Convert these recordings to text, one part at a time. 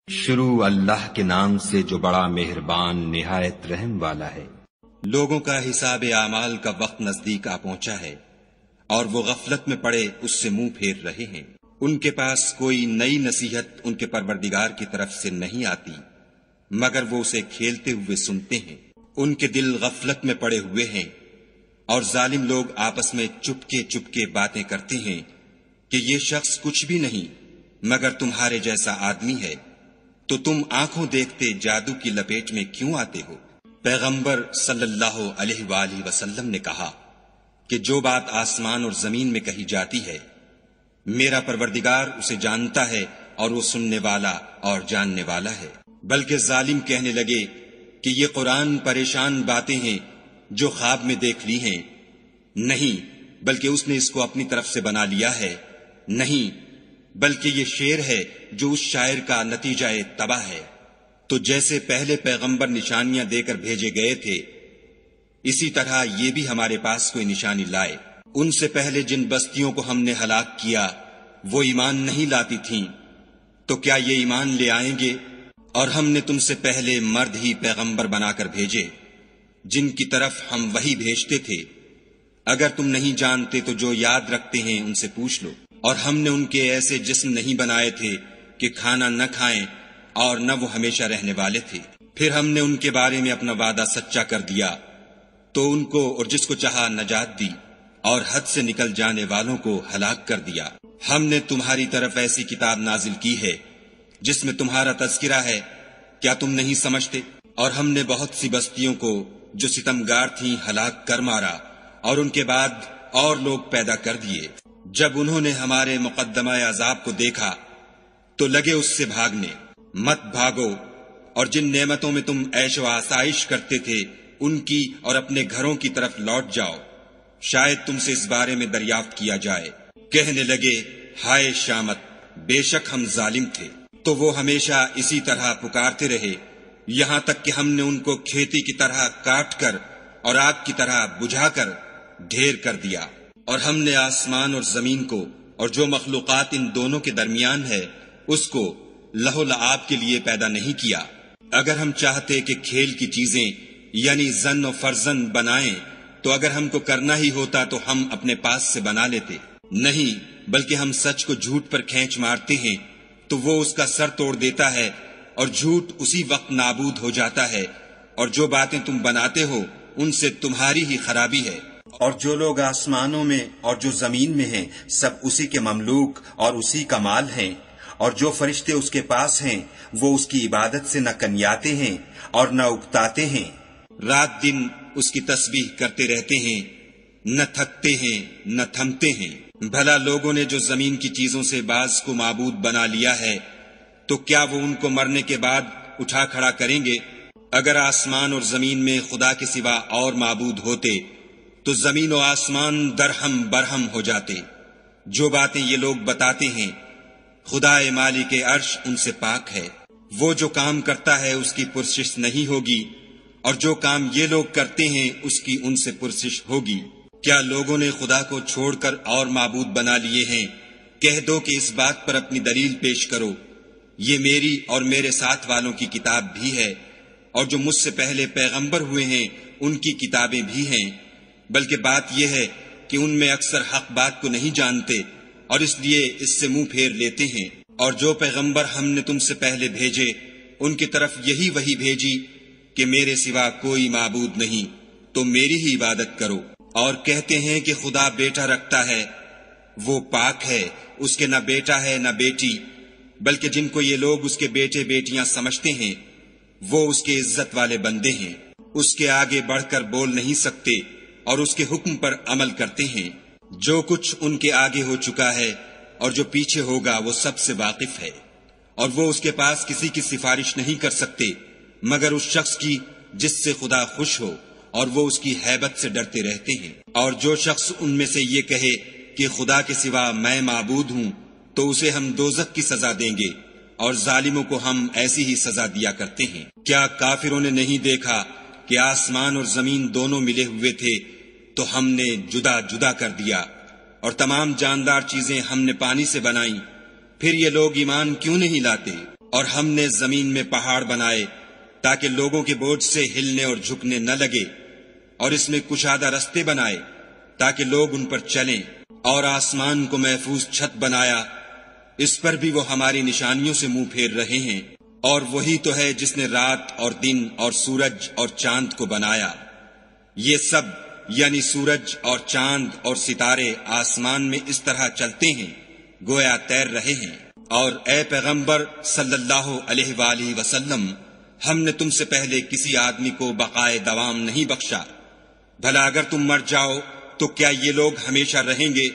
شروع اللہ کے نام سے جو بڑا مہربان نہایت رحم والا ہے۔ لوگوں کا حساب اعمال کا وقت نزدیک آ پہنچا ہے اور وہ غفلت میں پڑے اس سے منہ پھیر رہے ہیں۔ ان کے پاس کوئی نئی نصیحت ان کے پروردگار کی طرف سے نہیں آتی مگر وہ اسے کھیلتے ہوئے سنتے ہیں۔ ان کے دل غفلت میں پڑے ہوئے ہیں اور ظالم لوگ آپس میں چپکے چپکے باتیں کرتے ہیں کہ یہ شخص کچھ بھی نہیں مگر تمہارے جیسا آدمی ہے، تو تم آنکھوں دیکھتے جادو کی لپیٹ میں کیوں آتے ہو؟ پیغمبر صلی اللہ علیہ وآلہ وسلم نے کہا کہ جو بات آسمان اور زمین میں کہی جاتی ہے میرا پروردگار اسے جانتا ہے اور وہ سننے والا اور جاننے والا ہے۔ بلکہ ظالم کہنے لگے کہ یہ قرآن پریشان باتیں ہیں جو خواب میں دیکھ لی ہیں، نہیں بلکہ اس نے اس کو اپنی طرف سے بنا لیا ہے، نہیں بلکہ یہ شعر ہے جو اس شاعر کا نتیجہ تباہ ہے۔ تو جیسے پہلے پیغمبر نشانیاں دے کر بھیجے گئے تھے اسی طرح یہ بھی ہمارے پاس کوئی نشانی لائے۔ ان سے پہلے جن بستیوں کو ہم نے ہلاک کیا وہ ایمان نہیں لاتی تھیں، تو کیا یہ ایمان لے آئیں گے؟ اور ہم نے تم سے پہلے مرد ہی پیغمبر بنا کر بھیجے جن کی طرف ہم وحی بھیجتے تھے۔ اگر تم نہیں جانتے تو جو یاد رکھتے ہیں ان سے پوچھ لو۔ اور ہم نے ان کے ایسے جسم نہیں بنائے تھے کہ کھانا نہ کھائیں اور نہ وہ ہمیشہ رہنے والے تھے۔ پھر ہم نے ان کے بارے میں اپنا وعدہ سچا کر دیا تو ان کو اور جس کو چاہا نجات دی اور حد سے نکل جانے والوں کو ہلاک کر دیا۔ ہم نے تمہاری طرف ایسی کتاب نازل کی ہے جس میں تمہارا تذکرہ ہے، کیا تم نہیں سمجھتے؟ اور ہم نے بہت سی بستیوں کو جو ستمگار تھیں ہلاک کر مارا اور ان کے بعد اور لوگ پیدا کر دیے۔ جب انہوں نے ہمارے مقدمہ عذاب کو دیکھا تو لگے اس سے بھاگنے۔ مت بھاگو اور جن نعمتوں میں تم عیش و آسائش کرتے تھے ان کی اور اپنے گھروں کی طرف لوٹ جاؤ، شاید تم سے اس بارے میں دریافت کیا جائے۔ کہنے لگے ہائے شامت، بے شک ہم ظالم تھے۔ تو وہ ہمیشہ اسی طرح پکارتے رہے یہاں تک کہ ہم نے ان کو کھیتی کی طرح کاٹ کر اور آگ کی طرح بجھا کر ڈھیر کر دیا۔ اور ہم نے آسمان اور زمین کو اور جو مخلوقات ان دونوں کے درمیان ہے اس کو لہو و لعاب کے لیے پیدا نہیں کیا۔ اگر ہم چاہتے کہ کھیل کی چیزیں یعنی زن و فرزند بنائیں تو اگر ہم کو کرنا ہی ہوتا تو ہم اپنے پاس سے بنا لیتے، نہیں بلکہ ہم سچ کو جھوٹ پر کھینچ مارتے ہیں تو وہ اس کا سر توڑ دیتا ہے اور جھوٹ اسی وقت نابود ہو جاتا ہے، اور جو باتیں تم بناتے ہو ان سے تمہاری ہی خرابی ہے۔ اور جو لوگ آسمانوں میں اور جو زمین میں ہیں سب اسی کے مملوک اور اسی کا مال ہیں، اور جو فرشتے اس کے پاس ہیں وہ اس کی عبادت سے نہ کنیاتے ہیں اور نہ اکتاتے ہیں، رات دن اس کی تسبیح کرتے رہتے ہیں، نہ تھکتے ہیں نہ تھمتے ہیں۔ بھلا لوگوں نے جو زمین کی چیزوں سے بعض کو معبود بنا لیا ہے تو کیا وہ ان کو مرنے کے بعد اٹھا کھڑا کریں گے؟ اگر آسمان اور زمین میں خدا کے سوا اور معبود ہوتے تو زمین و آسمان درہم برہم ہو جاتے۔ جو باتیں یہ لوگ بتاتے ہیں خدا مالک عرش ان سے پاک ہے۔ وہ جو کام کرتا ہے اس کی پرسش نہیں ہوگی اور جو کام یہ لوگ کرتے ہیں اس کی ان سے پرسش ہوگی۔ کیا لوگوں نے خدا کو چھوڑ کر اور معبود بنا لیے ہیں؟ کہہ دو کہ اس بات پر اپنی دلیل پیش کرو، یہ میری اور میرے ساتھ والوں کی کتاب بھی ہے اور جو مجھ سے پہلے پیغمبر ہوئے ہیں ان کی کتابیں بھی ہیں، بلکہ بات یہ ہے کہ ان میں اکثر حق بات کو نہیں جانتے اور اس لیے اس سے منہ پھیر لیتے ہیں۔ اور جو پیغمبر ہم نے تم سے پہلے بھیجے ان کی طرف یہی وحی بھیجی کہ میرے سوا کوئی معبود نہیں تو میری ہی عبادت کرو۔ اور کہتے ہیں کہ خدا بیٹا رکھتا ہے، وہ پاک ہے، اس کے نہ بیٹا ہے نہ بیٹی، بلکہ جن کو یہ لوگ اس کے بیٹے بیٹیاں سمجھتے ہیں وہ اس کے عزت والے بندے ہیں، اس کے آگے بڑھ کر بول نہیں سکتے اور اس کے حکم پر عمل کرتے ہیں۔ جو کچھ ان کے آگے ہو چکا ہے اور جو پیچھے ہوگا وہ سب سے واقف ہے، اور وہ اس کے پاس کسی کی سفارش نہیں کر سکتے مگر اس شخص کی جس سے خدا خوش ہو، اور وہ اس کی ہیبت سے ڈرتے رہتے ہیں۔ اور جو شخص ان میں سے یہ کہے کہ خدا کے سوا میں معبود ہوں تو اسے ہم دوزخ کی سزا دیں گے، اور ظالموں کو ہم ایسی ہی سزا دیا کرتے ہیں۔ کیا کافروں نے نہیں دیکھا کہ آسمان اور زمین دونوں ملے ہوئے تھے تو ہم نے جدا جدا کر دیا، اور تمام جاندار چیزیں ہم نے پانی سے بنائیں، پھر یہ لوگ ایمان کیوں نہیں لاتے؟ اور ہم نے زمین میں پہاڑ بنائے تاکہ لوگوں کے بوجھ سے ہلنے اور جھکنے نہ لگے، اور اس میں کشادہ رستے بنائے تاکہ لوگ ان پر چلیں، اور آسمان کو محفوظ چھت بنایا، اس پر بھی وہ ہماری نشانیوں سے منہ پھیر رہے ہیں۔ اور وہی تو ہے جس نے رات اور دن اور سورج اور چاند کو بنایا، یہ سب یعنی سورج اور چاند اور ستارے آسمان میں اس طرح چلتے ہیں گویا تیر رہے ہیں۔ اور اے پیغمبر صلی اللہ علیہ وآلہ وسلم، ہم نے تم سے پہلے کسی آدمی کو بقائے دوام نہیں بخشا، بھلا اگر تم مر جاؤ تو کیا یہ لوگ ہمیشہ رہیں گے؟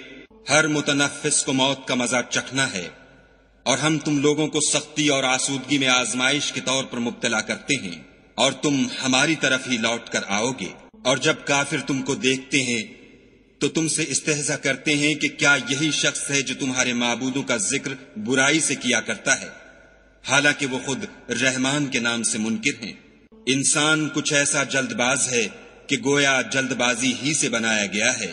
ہر متنفس کو موت کا مزہ چکھنا ہے، اور ہم تم لوگوں کو سختی اور آسودگی میں آزمائش کے طور پر مبتلا کرتے ہیں، اور تم ہماری طرف ہی لوٹ کر آؤ گے۔ اور جب کافر تم کو دیکھتے ہیں تو تم سے استہزا کرتے ہیں کہ کیا یہی شخص ہے جو تمہارے معبودوں کا ذکر برائی سے کیا کرتا ہے، حالانکہ وہ خود رحمان کے نام سے منکر ہیں۔ انسان کچھ ایسا جلد باز ہے کہ گویا جلد بازی ہی سے بنایا گیا ہے۔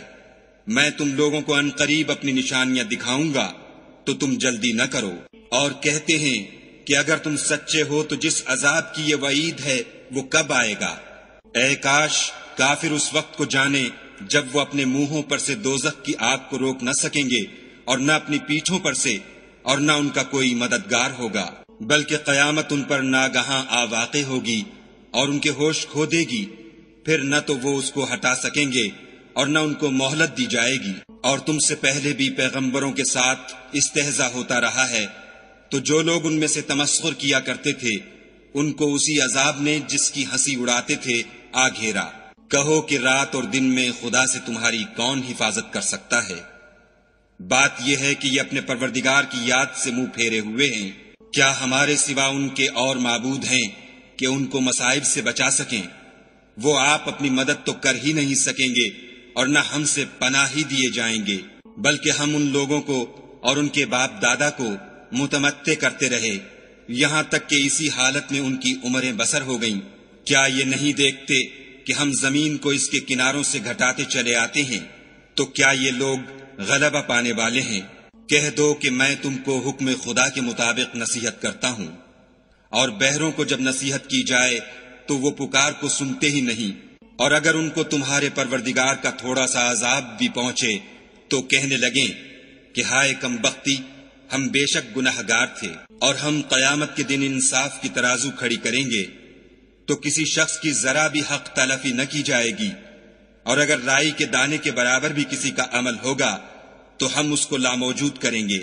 میں تم لوگوں کو عنقریب اپنی نشانیاں دکھاؤں گا تو تم جلدی نہ کرو۔ اور کہتے ہیں کہ اگر تم سچے ہو تو جس عذاب کی یہ وعید ہے وہ کب آئے گا؟ اے کاش کافر اس وقت کو جانے جب وہ اپنے منہوں پر سے دوزخ کی آگ کو روک نہ سکیں گے، اور نہ اپنی پیٹھوں پر سے، اور نہ ان کا کوئی مددگار ہوگا، بلکہ قیامت ان پر ناگہاں آ واقع ہوگی اور ان کے ہوش کھو دے گی، پھر نہ تو وہ اس کو ہٹا سکیں گے اور نہ ان کو مہلت دی جائے گی۔ اور تم سے پہلے بھی پیغمبروں کے ساتھ استہزاء ہوتا رہا ہے، تو جو لوگ ان میں سے تمسخر کیا کرتے تھے ان کو اسی عذاب نے جس کی ہنسی اڑاتے تھے آ گھیرا۔ کہو کہ رات اور دن میں خدا سے تمہاری کون حفاظت کر سکتا ہے؟ بات یہ ہے کہ یہ اپنے پروردگار کی یاد سے منہ پھیرے ہوئے ہیں۔ کیا ہمارے سوا ان کے اور معبود ہیں کہ ان کو مصائب سے بچا سکیں؟ وہ آپ اپنی مدد تو کر ہی نہیں سکیں گے، اور نہ ہم سے پناہ ہی دیے جائیں گے، بلکہ ہم ان لوگوں کو اور ان کے باپ دادا کو متمتع کرتے رہے، یہاں تک کہ اسی حالت میں ان کی عمریں بسر ہو گئیں۔ کیا یہ نہیں دیکھتے کہ ہم زمین کو اس کے کناروں سے گھٹاتے چلے آتے ہیں؟ تو کیا یہ لوگ غلبہ پانے والے ہیں؟ کہہ دو کہ میں تم کو حکم خدا کے مطابق نصیحت کرتا ہوں، اور بہروں کو جب نصیحت کی جائے تو وہ پکار کو سنتے ہی نہیں، اور اگر ان کو تمہارے پروردگار کا تھوڑا سا عذاب بھی پہنچے تو کہنے لگیں کہ ہائے کم بختی، ہم بے شک گناہگار تھے۔ اور ہم قیامت کے دن انصاف کی ترازو کھڑی کریں گے تو کسی شخص کی ذرا بھی حق تلفی نہ کی جائے گی، اور اگر رائی کے دانے کے برابر بھی کسی کا عمل ہوگا تو ہم اس کو لاموجود کریں گے،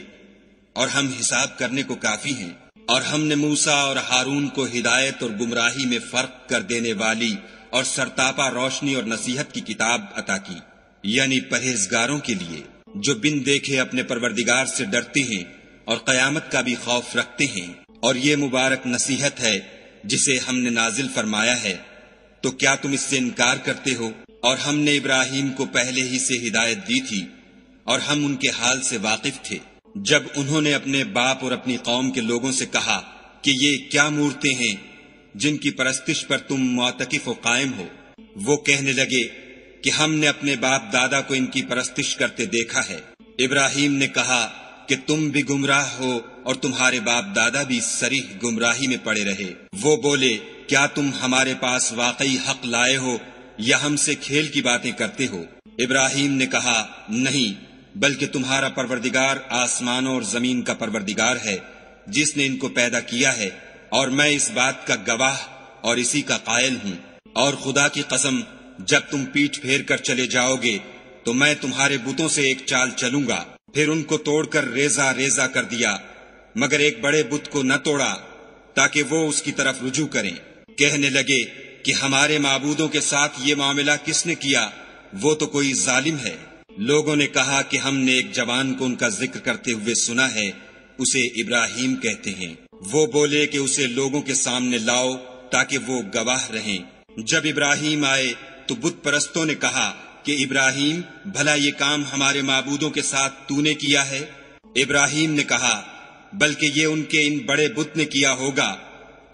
اور ہم حساب کرنے کو کافی ہیں۔ اور ہم نے موسیٰ اور ہارون کو ہدایت اور گمراہی میں فرق کر دینے والی اور سرتاپا روشنی اور نصیحت کی کتاب عطا کی، یعنی پرہیزگاروں کے لیے جو بن دیکھے اپنے پروردگار سے ڈرتے ہیں اور قیامت کا بھی خوف رکھتے ہیں۔ اور یہ مبارک نصیحت ہے جسے ہم نے نازل فرمایا ہے، تو کیا تم اس سے انکار کرتے ہو؟ اور ہم نے ابراہیم کو پہلے ہی سے ہدایت دی تھی، اور ہم ان کے حال سے واقف تھے جب انہوں نے اپنے باپ اور اپنی قوم کے لوگوں سے کہا کہ یہ کیا مورتیں ہیں جن کی پرستش پر تم معتکف و قائم ہو؟ وہ کہنے لگے کہ ہم نے اپنے باپ دادا کو ان کی پرستش کرتے دیکھا ہے۔ ابراہیم نے کہا کہ تم بھی گمراہ ہو اور تمہارے باپ دادا بھی صریح گمراہی میں پڑے رہے۔ وہ بولے کیا تم ہمارے پاس واقعی حق لائے ہو یا ہم سے کھیل کی باتیں کرتے ہو؟ ابراہیم نے کہا نہیں، بلکہ تمہارا پروردگار آسمانوں اور زمین کا پروردگار ہے جس نے ان کو پیدا کیا ہے، اور میں اس بات کا گواہ اور اسی کا قائل ہوں۔ اور خدا کی قسم جب تم پیٹھ پھیر کر چلے جاؤ گے تو میں تمہارے بتوں سے ایک چال چلوں گا۔ پھر ان کو توڑ کر ریزہ ریزہ کر دیا، مگر ایک بڑے بت کو نہ توڑا تاکہ وہ اس کی طرف رجوع کریں۔ کہنے لگے کہ ہمارے معبودوں کے ساتھ یہ معاملہ کس نے کیا؟ وہ تو کوئی ظالم ہے۔ لوگوں نے کہا کہ ہم نے ایک جوان کو ان کا ذکر کرتے ہوئے سنا ہے، اسے ابراہیم کہتے ہیں۔ وہ بولے کہ اسے لوگوں کے سامنے لاؤ تاکہ وہ گواہ رہیں۔ جب ابراہیم آئے تو بت پرستوں نے کہا کہ ابراہیم بھلا یہ کام ہمارے معبودوں کے ساتھ تو نے کیا ہے؟ ابراہیم نے کہا بلکہ یہ ان کے ان بڑے بت نے کیا ہوگا،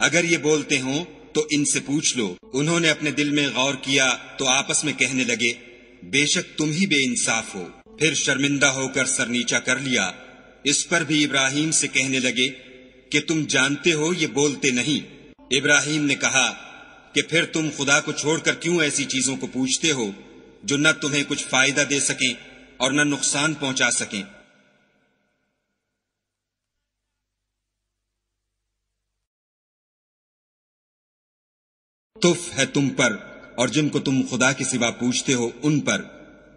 اگر یہ بولتے ہوں تو ان سے پوچھ لو۔ انہوں نے اپنے دل میں غور کیا تو آپس میں کہنے لگے بے شک تم ہی بے انصاف ہو۔ پھر شرمندہ ہو کر سر نیچا کر لیا۔ اس پر بھی ابراہیم سے کہنے لگے کہ تم جانتے ہو یہ بولتے نہیں۔ ابراہیم نے کہا کہ پھر تم خدا کو چھوڑ کر کیوں ایسی چیزوں کو پوچھتے ہو جو نہ تمہیں کچھ فائدہ دے سکیں اور نہ نقصان پہنچا سکیں؟ تف ہے تم پر اور جن کو تم خدا کے سوا پوچھتے ہو ان پر،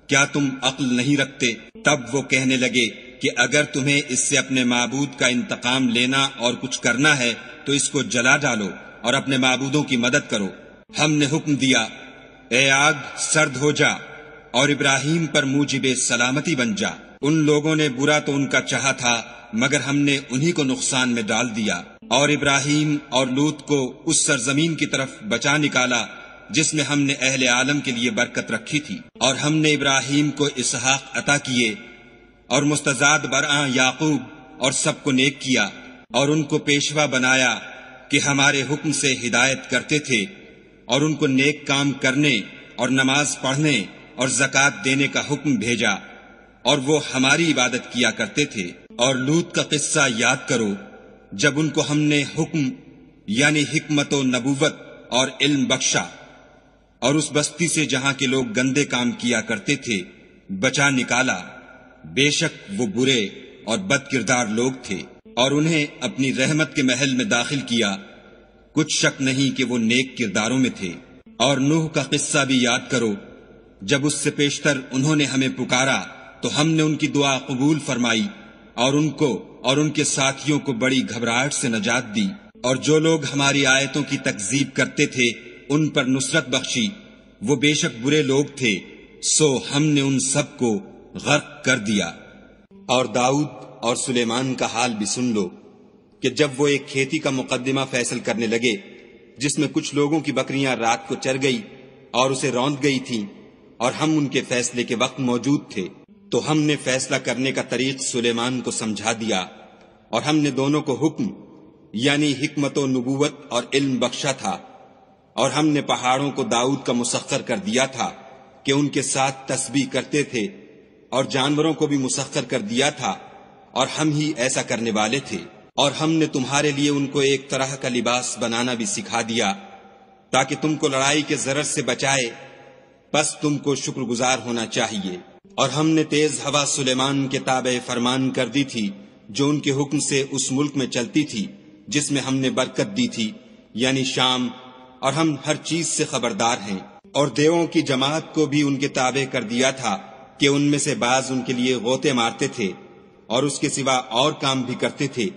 کیا تم عقل نہیں رکھتے؟ تب وہ کہنے لگے کہ اگر تمہیں اس سے اپنے معبود کا انتقام لینا اور کچھ کرنا ہے تو اس کو جلا ڈالو اور اپنے معبودوں کی مدد کرو۔ ہم نے حکم دیا، اے آگ سرد ہو جا اور ابراہیم پر موجب سلامتی بن جا۔ ان لوگوں نے برا تو ان کا چاہا تھا مگر ہم نے انہی کو نقصان میں ڈال دیا، اور ابراہیم اور لوط کو اس سرزمین کی طرف بچا نکالا جس میں ہم نے اہل عالم کے لیے برکت رکھی تھی، اور ہم نے ابراہیم کو اسحاق عطا کیے اور مستزاد برآں یعقوب، اور سب کو نیک کیا اور ان کو پیشوا بنایا کہ ہمارے حکم سے ہدایت کرتے تھے، اور ان کو نیک کام کرنے اور نماز پڑھنے اور زکوٰۃ دینے کا حکم بھیجا، اور وہ ہماری عبادت کیا کرتے تھے۔ اور لوط کا قصہ یاد کرو جب ان کو ہم نے حکم یعنی حکمت و نبوت اور علم بخشا، اور اس بستی سے جہاں کے لوگ گندے کام کیا کرتے تھے بچا نکالا۔ بے شک وہ برے اور بد کردار لوگ تھے، اور انہیں اپنی رحمت کے محل میں داخل کیا، کچھ شک نہیں کہ وہ نیک کرداروں میں تھے۔ اور نوح کا قصہ بھی یاد کرو جب اس سے پیشتر انہوں نے ہمیں پکارا تو ہم نے ان کی دعا قبول فرمائی اور ان کو اور ان کے ساتھیوں کو بڑی گھبراہٹ سے نجات دی، اور جو لوگ ہماری آیتوں کی تکذیب کرتے تھے ان پر نصرت بخشی، وہ بے شک برے لوگ تھے، سو ہم نے ان سب کو غرق کر دیا۔ اور داؤد اور سلیمان کا حال بھی سن لو کہ جب وہ ایک کھیتی کا مقدمہ فیصل کرنے لگے جس میں کچھ لوگوں کی بکریاں رات کو چر گئی اور اسے روند گئی تھیں، اور ہم ان کے فیصلے کے وقت موجود تھے، تو ہم نے فیصلہ کرنے کا طریق سلیمان کو سمجھا دیا، اور ہم نے دونوں کو حکم یعنی حکمت و نبوت اور علم بخشا تھا، اور ہم نے پہاڑوں کو داؤد کا مسخر کر دیا تھا کہ ان کے ساتھ تسبیح کرتے تھے، اور جانوروں کو بھی مسخر کر دیا تھا، اور ہم ہی ایسا کرنے والے تھے۔ اور ہم نے تمہارے لیے ان کو ایک طرح کا لباس بنانا بھی سکھا دیا تاکہ تم کو لڑائی کے ضرر سے بچائے، بس تم کو شکر گزار ہونا چاہیے۔ اور ہم نے تیز ہوا سلیمان کے تابع فرمان کر دی تھی جو ان کے حکم سے اس ملک میں چلتی تھی جس میں ہم نے برکت دی تھی یعنی شام، اور ہم ہر چیز سے خبردار ہیں۔ اور دیووں کی جماعت کو بھی ان کے تابع کر دیا تھا کہ ان میں سے بعض ان کے لیے غوطے مارتے تھے اور اس کے سوا اور کام بھی کرتے تھے،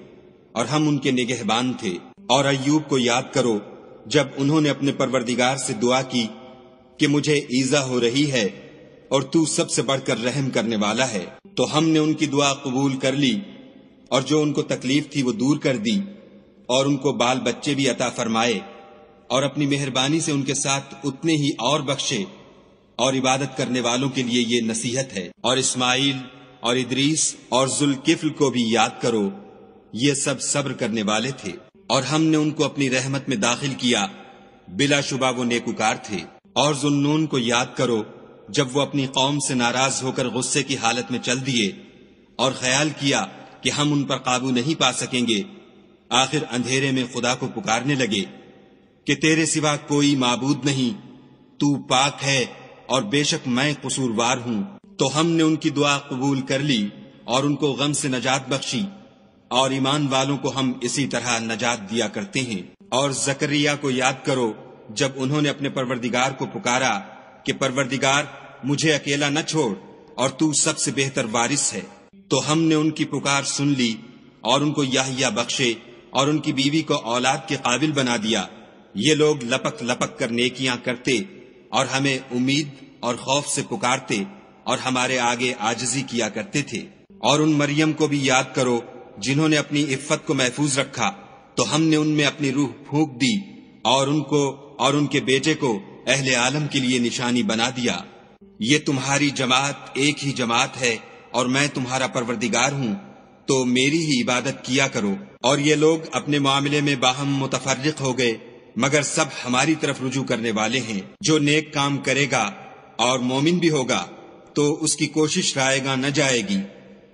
اور ہم ان کے نگہبان تھے۔ اور ایوب کو یاد کرو جب انہوں نے اپنے پروردگار سے دعا کی کہ مجھے ایذا ہو رہی ہے اور تو سب سے بڑھ کر رحم کرنے والا ہے، تو ہم نے ان کی دعا قبول کر لی، اور جو ان کو تکلیف تھی وہ دور کر دی، اور ان کو بال بچے بھی عطا فرمائے، اور اپنی مہربانی سے ان کے ساتھ اتنے ہی اور بخشے۔ اور عبادت کرنے والوں کے لیے یہ نصیحت ہے۔ اور اسماعیل اور ادریس اور ذوالکفل کو بھی یاد کرو، یہ سب صبر کرنے والے تھے، اور ہم نے ان کو اپنی رحمت میں داخل کیا، بلا شبہ وہ نیکوکار تھے۔ اور ذوالنون کو یاد کرو جب وہ اپنی قوم سے ناراض ہو کر غصے کی حالت میں چل دیے اور خیال کیا کہ ہم ان پر قابو نہیں پا سکیں گے، آخر اندھیرے میں خدا کو پکارنے لگے کہ تیرے سوا کوئی معبود نہیں، تو پاک ہے اور بے شک میں قصوروار ہوں۔ تو ہم نے ان کی دعا قبول کر لی اور ان کو غم سے نجات بخشی، اور ایمان والوں کو ہم اسی طرح نجات دیا کرتے ہیں۔ اور زکریا کو یاد کرو جب انہوں نے اپنے پروردگار کو پکارا کہ پروردگار مجھے اکیلا نہ چھوڑ اور تو سب سے بہتر وارث ہے، تو ہم نے ان کی پکار سن لی اور ان کو یحییٰ بخشے اور ان کی بیوی کو اولاد کے قابل بنا دیا۔ یہ لوگ لپک لپک کر نیکیاں کرتے اور ہمیں امید اور خوف سے پکارتے اور ہمارے آگے عاجزی کیا کرتے تھے۔ اور ان مریم کو بھی یاد کرو جنہوں نے اپنی عفت کو محفوظ رکھا، تو ہم نے ان میں اپنی روح پھونک دی اور ان کو اور ان کے بیٹے کو اہل عالم کے لیے نشانی بنا دیا۔ یہ تمہاری جماعت ایک ہی جماعت ہے اور میں تمہارا پروردگار ہوں، تو میری ہی عبادت کیا کرو۔ اور یہ لوگ اپنے معاملے میں باہم متفرق ہو گئے، مگر سب ہماری طرف رجوع کرنے والے ہیں۔ جو نیک کام کرے گا اور مومن بھی ہوگا تو اس کی کوشش رائے گاں نہ جائے گی،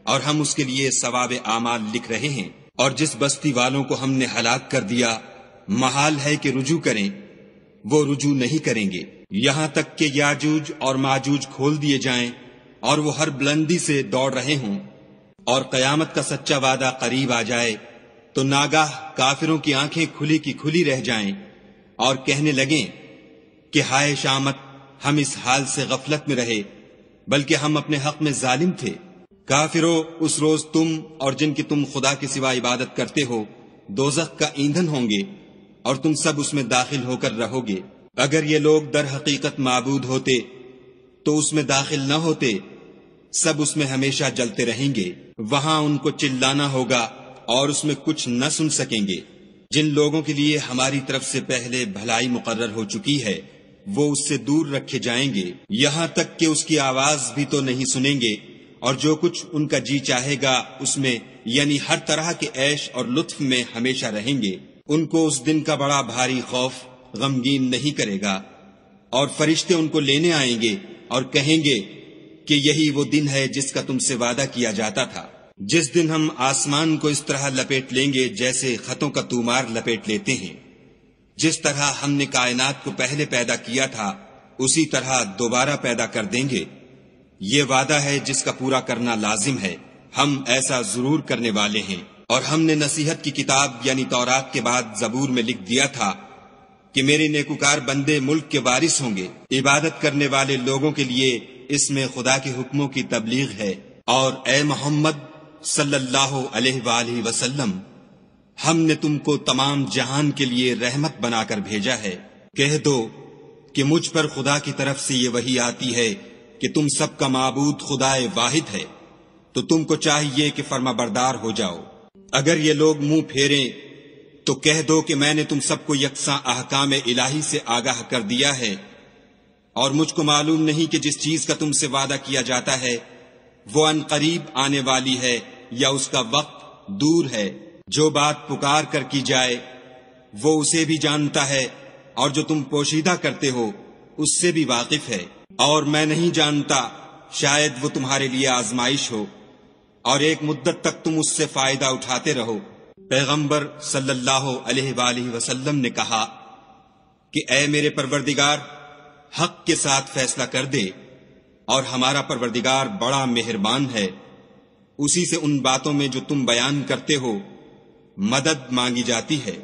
اور ہم اس کے لیے ثواب اعمال لکھ رہے ہیں۔ اور جس بستی والوں کو ہم نے ہلاک کر دیا محال ہے کہ رجوع کریں، وہ رجوع نہیں کریں گے، یہاں تک کہ یاجوج اور ماجوج کھول دیے جائیں اور وہ ہر بلندی سے دوڑ رہے ہوں، اور قیامت کا سچا وعدہ قریب آ جائے تو ناگاہ کافروں کی آنکھیں کھلی کی کھلی رہ جائیں اور کہنے لگیں کہ ہائے شامت، ہم اس حال سے غفلت میں رہے بلکہ ہم اپنے حق میں ظالم تھے۔ کافروں، اس روز تم اور جن کی تم خدا کے سوا عبادت کرتے ہو دوزخ کا ایندھن ہوں گے اور تم سب اس میں داخل ہو کر رہو گے۔ اگر یہ لوگ در حقیقت معبود ہوتے تو اس میں داخل نہ ہوتے، سب اس میں ہمیشہ جلتے رہیں گے، وہاں ان کو چلانا ہوگا اور اس میں کچھ نہ سن سکیں گے۔ جن لوگوں کے لیے ہماری طرف سے پہلے بھلائی مقرر ہو چکی ہے وہ اس سے دور رکھے جائیں گے، یہاں تک کہ اس کی آواز بھی تو نہیں سنیں گے، اور جو کچھ ان کا جی چاہے گا اس میں یعنی ہر طرح کے عیش اور لطف میں ہمیشہ رہیں گے۔ ان کو اس دن کا بڑا بھاری خوف غمگین نہیں کرے گا، اور فرشتے ان کو لینے آئیں گے اور کہیں گے کہ یہی وہ دن ہے جس کا تم سے وعدہ کیا جاتا تھا، جس دن ہم آسمان کو اس طرح لپیٹ لیں گے جیسے خطوں کا تومار لپیٹ لیتے ہیں۔ جس طرح ہم نے کائنات کو پہلے پیدا کیا تھا اسی طرح دوبارہ پیدا کر دیں گے، یہ وعدہ ہے جس کا پورا کرنا لازم ہے، ہم ایسا ضرور کرنے والے ہیں۔ اور ہم نے نصیحت کی کتاب یعنی تورات کے بعد زبور میں لکھ دیا تھا کہ میرے نیکوکار بندے ملک کے وارث ہوں گے، عبادت کرنے والے لوگوں کے لیے اس میں خدا کے حکموں کی تبلیغ ہے۔ اور اے محمد صلی اللہ علیہ وآلہ وسلم، ہم نے تم کو تمام جہان کے لیے رحمت بنا کر بھیجا ہے۔ کہہ دو کہ مجھ پر خدا کی طرف سے یہ وحی آتی ہے کہ تم سب کا معبود خدا واحد ہے، تو تم کو چاہیے کہ فرما بردار ہو جاؤ۔ اگر یہ لوگ منہ پھیریں تو کہہ دو کہ میں نے تم سب کو یکساں احکام الہی سے آگاہ کر دیا ہے، اور مجھ کو معلوم نہیں کہ جس چیز کا تم سے وعدہ کیا جاتا ہے وہ ان قریب آنے والی ہے یا اس کا وقت دور ہے۔ جو بات پکار کر کی جائے وہ اسے بھی جانتا ہے، اور جو تم پوشیدہ کرتے ہو اس سے بھی واقف ہے، اور میں نہیں جانتا، شاید وہ تمہارے لیے آزمائش ہو اور ایک مدت تک تم اس سے فائدہ اٹھاتے رہو۔ پیغمبر صلی اللہ علیہ وآلہ وسلم نے کہا کہ اے میرے پروردگار، حق کے ساتھ فیصلہ کر دے، اور ہمارا پروردگار بڑا مہربان ہے، اسی سے ان باتوں میں جو تم بیان کرتے ہو مدد مانگی جاتی ہے۔